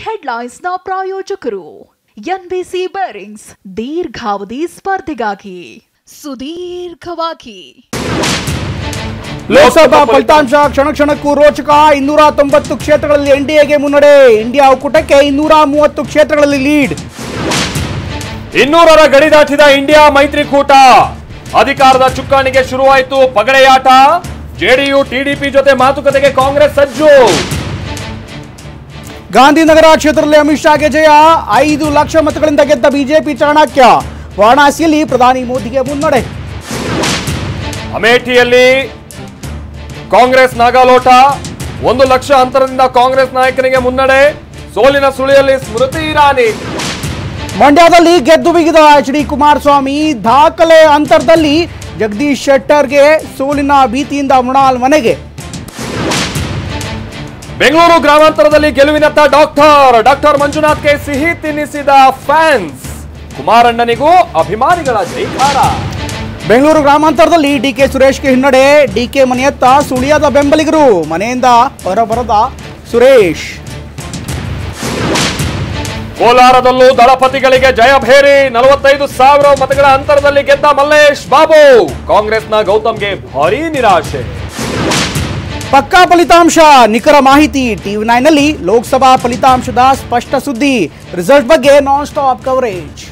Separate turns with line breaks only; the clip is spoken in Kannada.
ಹೆಡ್ಲೈನ್ಸ್ನ ಪ್ರಾಯೋಜಕರು ಎನ್ಬಿಸಿ ಬೇರಿಂಗ್ಸ್ ದೀರ್ಘಾವಧಿ ಸ್ಪರ್ಧೆಗಾಗಿ ಸುದೀರ್ಘವಾಗಿ
ಲೋಕಸಭಾ ಫಲಿತಾಂಶ ಕ್ಷಣ ಕ್ಷಣಕ್ಕೂ ರೋಚಕ 290 ಕ್ಷೇತ್ರಗಳಲ್ಲಿ ಎನ್ಡಿಎಗೆ ಮುನ್ನಡೆ ಇಂಡಿಯಾ ಒಕ್ಕೂಟಕ್ಕೆ 230 ಕ್ಷೇತ್ರಗಳಲ್ಲಿ ಲೀಡ್
200ರ ಗಡಿ ದಾಟಿದ ಇಂಡಿಯಾ ಮೈತ್ರಿಕೂಟ ಅಧಿಕಾರದ ಚುಕ್ಕಾಣಿಗೆ ಶುರುವಾಯಿತು ಪಗಡೆಯಾಟ ಜೆಡಿಯು ಟಿಡಿಪಿ ಜೊತೆ ಮಾತುಕತೆಗೆ ಕಾಂಗ್ರೆಸ್ ಸಜ್ಜು
ಗಾಂಧಿನಗರ ಕ್ಷೇತ್ರದಲ್ಲಿ ಅಮಿತ್ ಶಾಗೆ ಜಯ 5 ಲಕ್ಷ ಮತಗಳಿಂದ ಗೆದ್ದ ಬಿಜೆಪಿ ಚಾಣಕ್ಯ ವಾರಣಾಸಿಯಲ್ಲಿ ಪ್ರಧಾನಿ ಮೋದಿಗೆ ಮುನ್ನಡೆ
ಅಮೇಠಿಯಲ್ಲಿ ಕಾಂಗ್ರೆಸ್ ನಾಗಾಲೋಟ 1 ಲಕ್ಷ ಅಂತರದಿಂದ ಕಾಂಗ್ರೆಸ್ ನಾಯಕನಿಗೆ ಮುನ್ನಡೆ ಸೋಲಿನ ಸುಳಿಯಲ್ಲಿ ಸ್ಮೃತಿ ಇರಾನಿ
ಮಂಡ್ಯದಲ್ಲಿ ಗೆದ್ದು ಬಿಗಿದ ಎಚ್.ಡಿ. ಕುಮಾರಸ್ವಾಮಿ ದಾಖಲೆ ಅಂತರದಲ್ಲಿ ಜಗದೀಶ್ ಶೆಟ್ಟರ್ಗೆ ಸೋಲಿನ ಭೀತಿಯಿಂದ ಮೃಣಾಲ್ ಮನೆಗೆ
ಬೆಂಗಳೂರು ಗ್ರಾಮಾಂತರದಲ್ಲಿ ಗೆಲುವಿನತ್ತ ಡಾಕ್ಟರ್ ಮಂಜುನಾಥ್ಗೆ ಸಿಹಿ ತಿನ್ನಿಸಿದ ಫ್ಯಾನ್ಸ್ ಕುಮಾರಣ್ಣನಿಗೂ ಅಭಿಮಾನಿಗಳ ಜೈಕಾರ
ಬೆಂಗಳೂರು ಗ್ರಾಮಾಂತರದಲ್ಲಿ ಡಿಕೆ ಸುರೇಶ್ಗೆ ಹಿನ್ನಡೆ ಡಿಕೆ ಮನೆಯತ್ತ ಸುಳಿಯದ ಬೆಂಬಲಿಗರು ಮನೆಯಿಂದ ಹೊರಬರದ ಸುರೇಶ್
ಕೋಲಾರದಲ್ಲೂ ದಳಪತಿಗಳಿಗೆ ಜಯಭೇರಿ 45,000 ಮತಗಳ ಅಂತರದಲ್ಲಿ ಗೆದ್ದ ಮಲ್ಲೇಶ್ ಬಾಬು ಕಾಂಗ್ರೆಸ್ನ ಗೌತಮ್ಗೆ ಭಾರೀ ನಿರಾಶೆ
ಪಕ್ಕಾ ಫಲಿತಾಂಶ ನಿಖರ ಮಾಹಿತಿ ಟಿವಿ9 ನಲ್ಲಿ ಲೋಕಸಭಾ ಫಲಿತಾಂಶದ ಸ್ಪಷ್ಟ ಸುದ್ದಿ ರಿಸಲ್ಟ್ ಬಗ್ಗೆ ನಾನ್ ಸ್ಟಾಪ್ ಕವರೇಜ್